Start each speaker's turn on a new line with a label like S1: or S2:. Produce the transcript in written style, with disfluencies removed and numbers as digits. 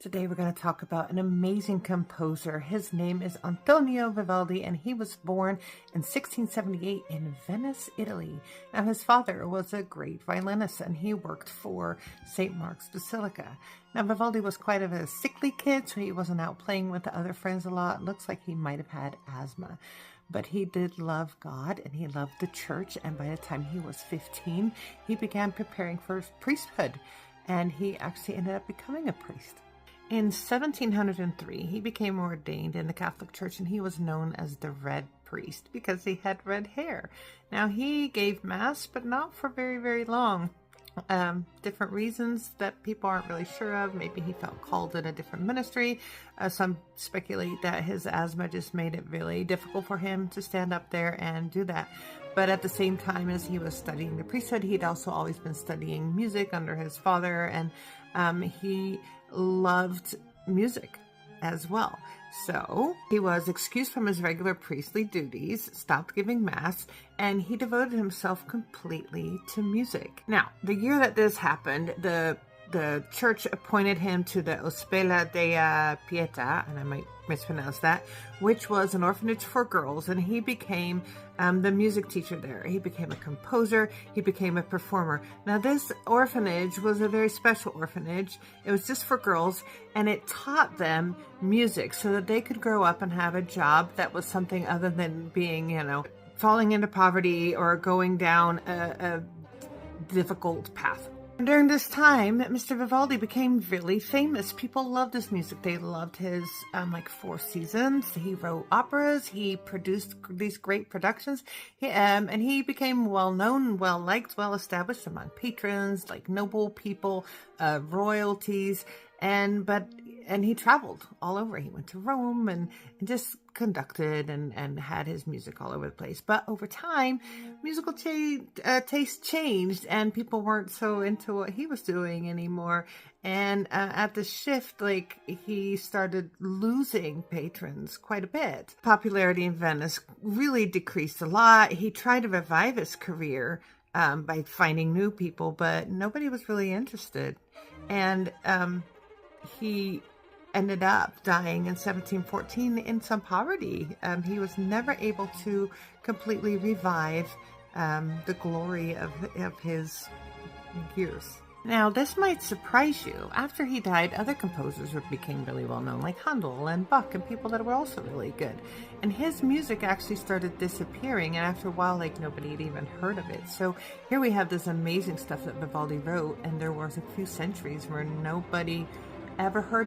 S1: Today we're going to talk about an amazing composer. His name is Antonio Vivaldi, and he was born in 1678 in Venice, Italy. Now his father was a great violinist, and he worked for St. Mark's Basilica. Now Vivaldi was quite of a sickly kid, so he wasn't out playing with the other friends a lot. It looks like he might have had asthma. But he did love God, and he loved the church, and by the time he was 15, he began preparing for his priesthood, and he actually ended up becoming a priest. In 1703, he became ordained in the Catholic Church, and he was known as the Red Priest because he had red hair. Now, he gave Mass, but not for very, very long. Different reasons that people aren't really sure of. Maybe he felt called in a different ministry. Some speculate that his asthma just made it really difficult for him to stand up there and do that. But at the same time as he was studying the priesthood, he'd also always been studying music under his father, and he loved music as well. So he was excused from his regular priestly duties, stopped giving Mass, and he devoted himself completely to music. Now, the year that this happened, the church appointed him to the Ospedale della Pietà, and I might mispronounce that, which was an orphanage for girls, and he became the music teacher there. He became a composer, he became a performer. Now this orphanage was a very special orphanage. It was just for girls, and it taught them music so that they could grow up and have a job that was something other than being, falling into poverty or going down a difficult path. During this time, Mr. Vivaldi became really famous. People loved his music. They loved his Four Seasons. He wrote operas. He produced these great productions. And he became well-known, well-liked, well-established among patrons, like noble people, royalties. And he traveled all over. He went to Rome and just conducted and had his music all over the place. But over time, musical taste changed, and people weren't so into what he was doing anymore. And at the shift, he started losing patrons quite a bit. Popularity in Venice really decreased a lot. He tried to revive his career by finding new people, but nobody was really interested. And he ended up dying in 1714 in some poverty. He was never able to completely revive the glory of his years. Now, this might surprise you. After he died, other composers became really well known, like Handel and Bach, and people that were also really good. And his music actually started disappearing, and after a while, nobody had even heard of it. So here we have this amazing stuff that Vivaldi wrote, and there was a few centuries where nobody ever heard